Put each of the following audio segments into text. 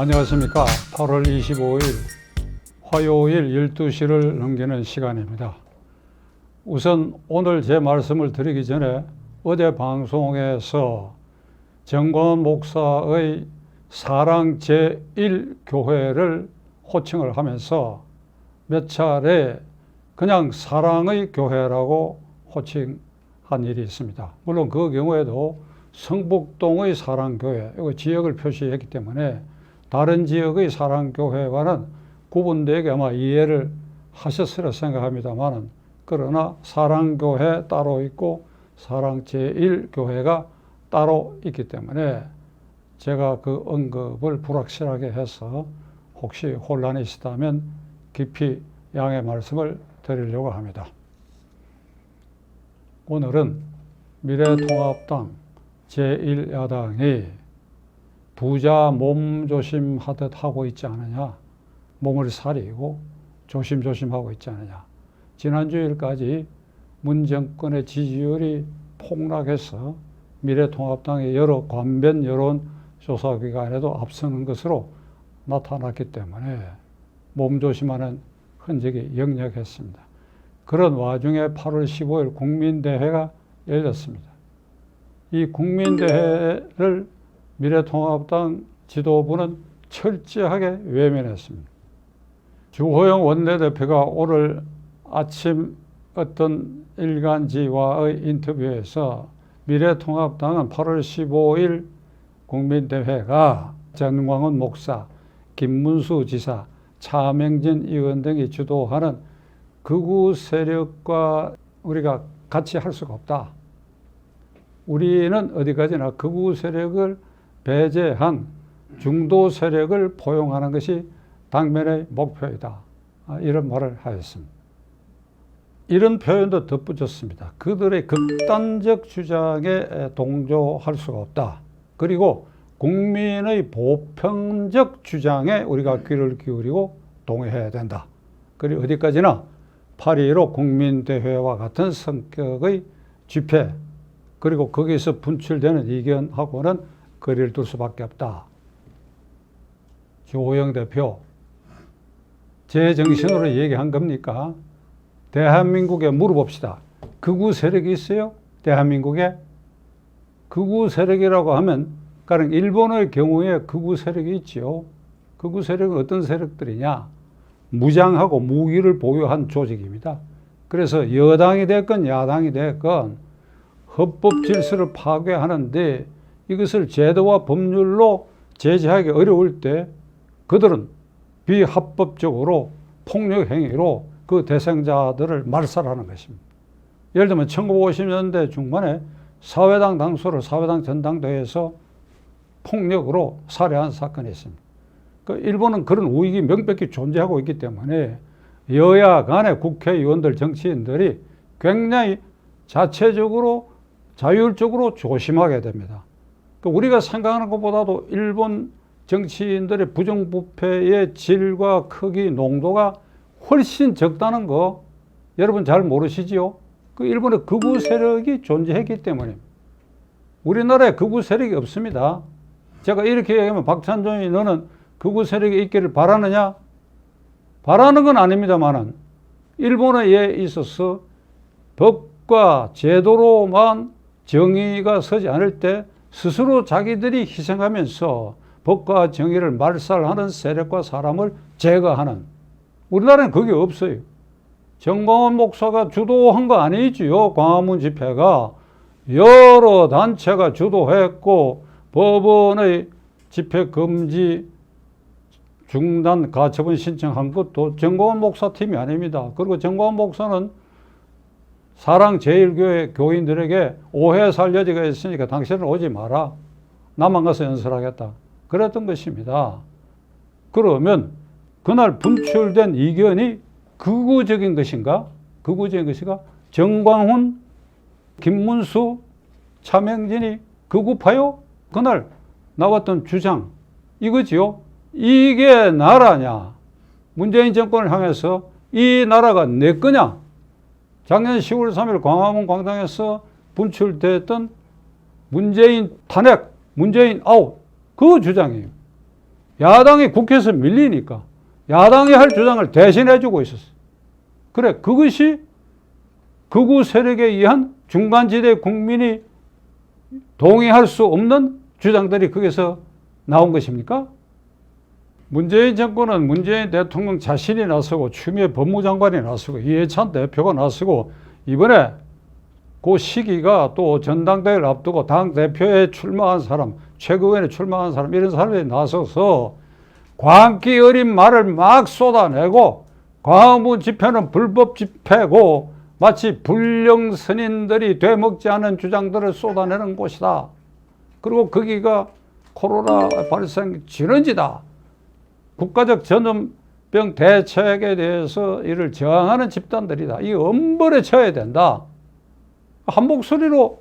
안녕하십니까. 8월 25일 화요일 12시를 넘기는 시간입니다. 우선 오늘 제 말씀을 드리기 전에 어제 방송에서 정광훈 목사의 사랑 제1교회를 호칭을 하면서 몇 차례 그냥 사랑의 교회라고 호칭한 일이 있습니다. 물론 그 경우에도 성북동의 사랑교회, 이거 지역을 표시했기 때문에 다른 지역의 사랑교회와는 구분되게 아마 이해를 하셨으리라 생각합니다만, 그러나 사랑교회 따로 있고 사랑 제1교회가 따로 있기 때문에 제가 그 언급을 불확실하게 해서 혹시 혼란이 있었다면 깊이 양해 말씀을 드리려고 합니다. 오늘은 미래통합당 제1야당이 부자 몸조심하듯 하고 있지 않느냐, 몸을 사리고 조심조심하고 있지 않느냐. 지난주일까지 문 정권의 지지율이 폭락해서 미래통합당의 여러 관변 여론조사기관에도 앞서는 것으로 나타났기 때문에 몸조심하는 흔적이 역력했습니다. 그런 와중에 8월 15일 국민대회가 열렸습니다. 이 국민대회를 미래통합당 지도부는 철저하게 외면했습니다. 주호영 원내대표가 오늘 아침 어떤 일간지와의 인터뷰에서 미래통합당은 8월 15일 국민대회가 정광훈 목사, 김문수 지사, 차명진 의원 등이 주도하는 극우 세력과 우리가 같이 할 수가 없다. 우리는 어디까지나 극우 세력을 배제한 중도 세력을 포용하는 것이 당면의 목표이다. 이런 말을 하였습니다. 이런 표현도 덧붙였습니다. 그들의 극단적 주장에 동조할 수가 없다. 그리고 국민의 보편적 주장에 우리가 귀를 기울이고 동의해야 된다. 그리고 어디까지나 8.15 국민대회와 같은 성격의 집회, 그리고 거기서 분출되는 의견하고는 거리를 둘 수밖에 없다. 주호영 대표, 제 정신으로 얘기한 겁니까? 대한민국에 물어봅시다. 극우 세력이 있어요? 대한민국에? 극우 세력이라고 하면, 가령 일본의 경우에 극우 세력이 있지요. 극우 세력은 어떤 세력들이냐? 무장하고 무기를 보유한 조직입니다. 그래서 여당이 됐건 야당이 됐건 헌법 질서를 파괴하는데 이것을 제도와 법률로 제재하기 어려울 때 그들은 비합법적으로 폭력 행위로 그 대상자들을 말살하는 것입니다. 예를 들면 1950년대 중반에 사회당 당수를 사회당 전당대회에서 폭력으로 살해한 사건이 있습니다. 일본은 그런 우익이 명백히 존재하고 있기 때문에 여야 간의 국회의원들, 정치인들이 굉장히 자체적으로 자율적으로 조심하게 됩니다. 우리가 생각하는 것보다도 일본 정치인들의 부정부패의 질과 크기, 농도가 훨씬 적다는 거 여러분 잘 모르시지요? 그 일본의 극우 세력이 존재했기 때문에. 우리나라에 극우 세력이 없습니다. 제가 이렇게 얘기하면 박찬종이 너는 극우 세력이 있기를 바라느냐? 바라는 건 아닙니다만은 일본에 있어서 법과 제도로만 정의가 서지 않을 때 스스로 자기들이 희생하면서 법과 정의를 말살하는 세력과 사람을 제거하는, 우리나라는 그게 없어요. 정광훈 목사가 주도한 거 아니지요. 광화문 집회가 여러 단체가 주도했고 법원의 집회 금지 중단 가처분 신청한 것도 정광훈 목사 팀이 아닙니다. 그리고 정광훈 목사는 사랑 제1교회 교인들에게 오해 살 여지가 있으니까 당신은 오지 마라. 나만 가서 연설하겠다. 그랬던 것입니다. 그러면 그날 분출된 의견이 극우적인 것인가? 극우적인 것인가? 정광훈, 김문수, 차명진이 극우파요? 그날 나왔던 주장 이거지요. 이게 나라냐? 문재인 정권을 향해서 이 나라가 내 거냐? 작년 10월 3일 광화문 광장에서 분출됐던 문재인 탄핵, 문재인 아웃, 그 주장이에요. 야당이 국회에서 밀리니까 야당이 할 주장을 대신해주고 있었어요. 그래, 그것이 극우 세력에 의한 중간지대 국민이 동의할 수 없는 주장들이 거기서 나온 것입니까? 문재인 정권은 문재인 대통령 자신이 나서고 추미애 법무장관이 나서고 이해찬 대표가 나서고 이번에 그 시기가 또 전당대회를 앞두고 당대표에 출마한 사람, 최고위원에 출마한 사람 이런 사람들이 나서서 광기 어린 말을 막 쏟아내고 광화문 집회는 불법 집회고 마치 불령 스님들이 되먹지 않은 주장들을 쏟아내는 곳이다. 그리고 거기가 코로나 발생 진원지다. 국가적 전염병 대책에 대해서 이를 저항하는 집단들이다. 이 엄벌에 처해야 된다. 한 목소리로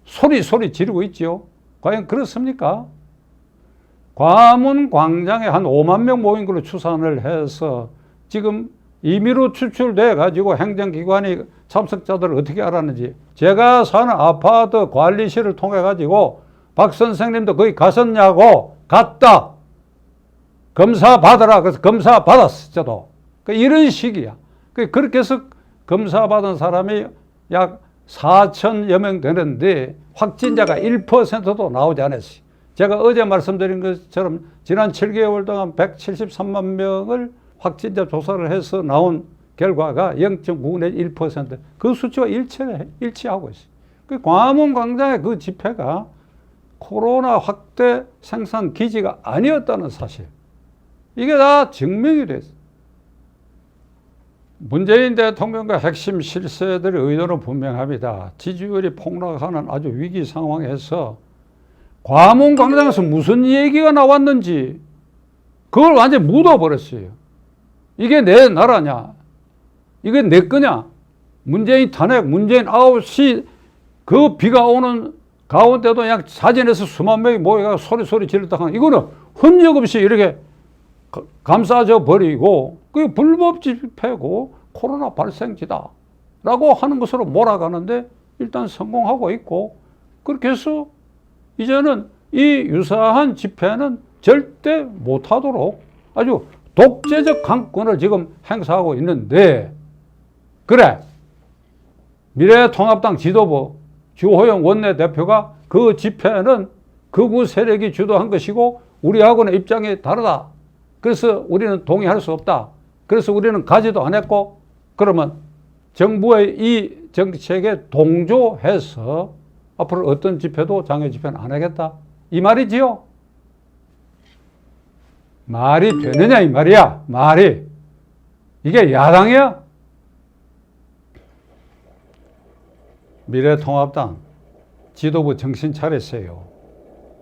소리 지르고 있지요. 과연 그렇습니까? 광화문 광장에 한 5만 명 모인 걸로 추산을 해서 지금 임의로 추출돼 가지고 행정기관이 참석자들을 어떻게 알았는지, 제가 사는 아파트 관리실을 통해 가지고 박 선생님도 거기 갔었냐고. 갔다. 검사 받으라. 그래서 검사 받았어. 저도. 이런 식이야. 그렇게 해서 검사 받은 사람이 약 4천여 명 되는데 확진자가 1%도 나오지 않았어요. 제가 어제 말씀드린 것처럼 지난 7개월 동안 173만 명을 확진자 조사를 해서 나온 결과가 0.9 내지 1%. 그 수치와 일치하고 있어요. 광화문 광장의 그 집회가 코로나 확대 생산 기지가 아니었다는 사실. 이게 다 증명이 됐어요. 문재인 대통령과 핵심 실세들의 의도는 분명합니다. 지지율이 폭락하는 아주 위기 상황에서 광화문 광장에서 무슨 얘기가 나왔는지 그걸 완전히 묻어버렸어요. 이게 내 나라냐? 이게 내 거냐? 문재인 탄핵, 문재인 아웃이 그 비가 오는 가운데도 그냥 사진에서 수만 명이 모여가 소리 지르다 하는 이거는 흔적 없이 이렇게 감싸져 버리고 그게 불법 집회고 코로나 발생지다 라고 하는 것으로 몰아가는데 일단 성공하고 있고, 그렇게 해서 이제는 이 유사한 집회는 절대 못하도록 아주 독재적 강권을 지금 행사하고 있는데, 그래, 미래통합당 지도부 주호영 원내대표가 그 집회는 극우 세력이 주도한 것이고 우리하고는 입장이 다르다. 그래서 우리는 동의할 수 없다. 그래서 우리는 가지도 안 했고, 그러면 정부의 이 정책에 동조해서 앞으로 어떤 집회도 장외 집회는 안 하겠다. 이 말이지요. 말이 되느냐 이 말이야. 말이. 이게 야당이야? 미래통합당 지도부 정신 차렸어요.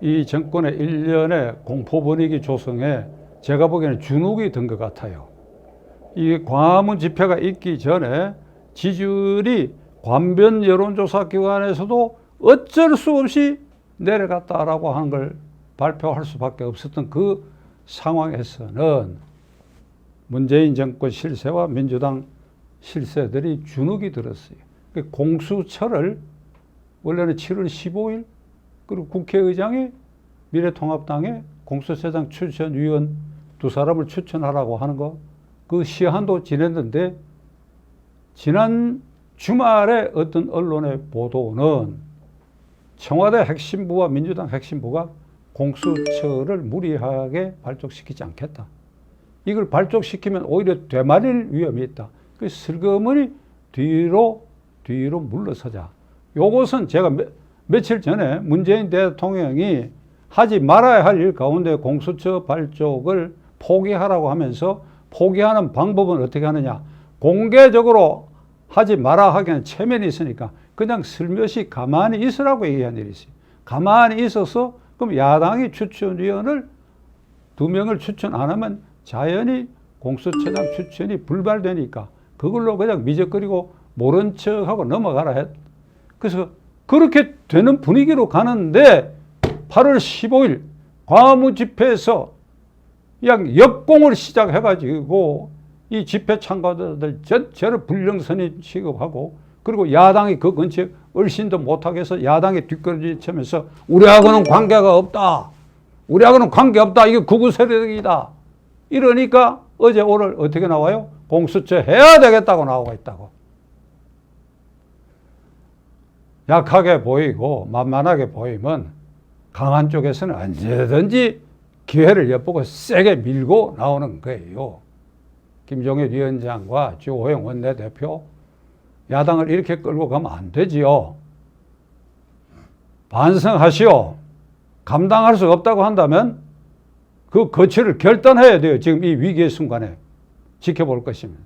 이 정권의 일련의 공포 분위기 조성에 제가 보기에는 주눅이 든 것 같아요. 이 광화문 집회가 있기 전에 지지율이 관변 여론조사 기관에서도 어쩔 수 없이 내려갔다라고 하는 걸 발표할 수밖에 없었던 그 상황에서는 문재인 정권 실세와 민주당 실세들이 주눅이 들었어요. 공수처를 원래는 7월 15일 그리고 국회의장이 미래통합당의 공수처장 추천위원 2사람을 추천하라고 하는 거, 그 시한도 지냈는데 지난 주말에 어떤 언론의 보도는 청와대 핵심부와 민주당 핵심부가 공수처를 무리하게 발족시키지 않겠다. 이걸 발족시키면 오히려 되말릴 위험이 있다. 그래서 슬그머니 뒤로 물러서자. 요것은 제가 며칠 전에 문재인 대통령이 하지 말아야 할 일 가운데 공수처 발족을 포기하라고 하면서 포기하는 방법은 어떻게 하느냐. 공개적으로 하지 마라 하기에는 체면이 있으니까 그냥 슬며시 가만히 있으라고 얘기한 일이 있어요. 가만히 있어서 그럼 야당이 추천위원을 2명을 추천 안 하면 자연히 공수처장 추천이 불발되니까 그걸로 그냥 미적거리고 모른 척하고 넘어가라 했. 그래서 그렇게 되는 분위기로 가는데 8월 15일 광화문 집회에서 그냥 역공을 시작해가지고 이 집회 참가자들 전체를 불령선이 취급하고, 그리고 야당이 그 근처에 얼씬도 못하게 해서 야당이 뒷걸음질 치면서 우리하고는 관계가 없다. 우리하고는 관계없다. 이게 극우 세력이다. 이러니까 어제 오늘 어떻게 나와요? 공수처 해야 되겠다고 나오고 있다고. 약하게 보이고 만만하게 보이면 강한 쪽에서는 언제든지 기회를 엿보고 세게 밀고 나오는 거예요. 김종인 위원장과 주호영 원내대표, 야당을 이렇게 끌고 가면 안 되지요. 반성하시오. 감당할 수 없다고 한다면 그 거취를 결단해야 돼요. 지금 이 위기의 순간에 지켜볼 것입니다.